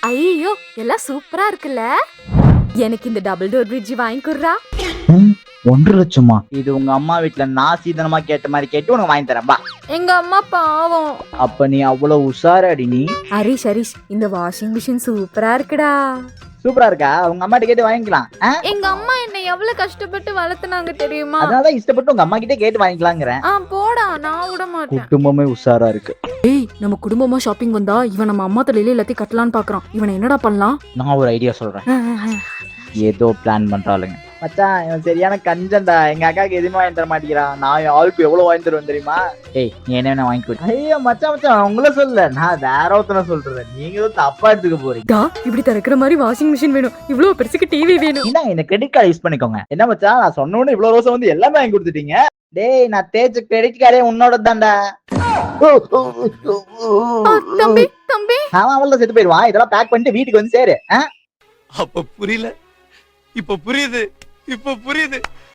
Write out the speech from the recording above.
ஐயோ எல்லாம் சூப்பரா இருக்குல்ல. எனக்கு இந்த டபுள் டோர் ஃப்ரிட்ஜ் வாங்கி குடுறா. 1,00,000 இது உங்க அம்மா வீட்டுல நான் சீதனமா கேட்ட மாதிரி கேட்டு உனக்கு வாங்கி தரேன் பா. எங்க அம்மா பாவம். அப்ப நீ அவ்வளவு உஷாராடி நீ. ஹரிஷ் ஹரிஷ் இந்த வாஷிங் மிஷின் சூப்பரா இருக்குடா. சூப்பரா இருக்கா? உங்க அம்மாட்ட கேட்டு வாங்கிக்கலாம். எங்க அம்மா என்ன எவ்வளவு கஷ்டப்பட்டு வளர்த்துனாங்க தெரியுமா? அதனாலதான் இஷ்டப்பட்டு உங்க அம்மா கிட்டே கேட்டு வாங்கிக்கலாங்கிறேன். போடா, நான் விட மாட்டேன். குடும்பமே உஷாரா இருக்கு. ஏய், நம்ம குடும்பமா ஷாப்பிங் வந்தா இவன் நம்ம அம்மா தலையில எல்லாத்தையும் கட்டலான்னு பாக்குறான். இவனை என்னடா பண்ணலாம்? நான் ஒரு ஐடியா சொல்றேன். ஏதோ பிளான் பண்றாளுங்க. மச்சான் இவன் சரியான கஞ்சன்டா. எங்க அக்காக்கு எதுவுமே வாங்கி தர மாட்டேங்கிறான். நான் ஆளுக்கு எவ்வளவு வாங்கி தருவேன் தெரியுமா? ஏய் நீ என்ன வாங்கி கொடு. ஐயோ மச்சான் மச்சான் உங்கள சொல்ல, நான் வேற ஒருத்தனை சொல்றேன். நீங்க ஏதோ தப்பா எடுத்துக்க போறீங்க. இப்படி திறக்கிற மாதிரி வாஷிங் மிஷின் வேணும், இவ்வளவு பெருசுக்கு டிவி வேணும். இந்தாங்க இந்த கிரெடிட் கார்டு யூஸ் பண்ணிக்கோங்க. என்ன மச்சான் நான் சொன்ன உடனே இவ்வளவு ரோசம் வந்து எல்லாமே வாங்கி கொடுத்துட்டீங்க. டேய் நான் தேய்ச்ச கிரெடிட் கார்டே உன்னோட தான்டா. தம்பி தம்பி அவன் அவள செத்து போயிடுவான். இதெல்லாம் பேக் பண்ணிட்டு வீட்டுக்கு வந்து சேரு. அப்ப புரியல, இப்ப புரியுது, இப்ப புரியுது.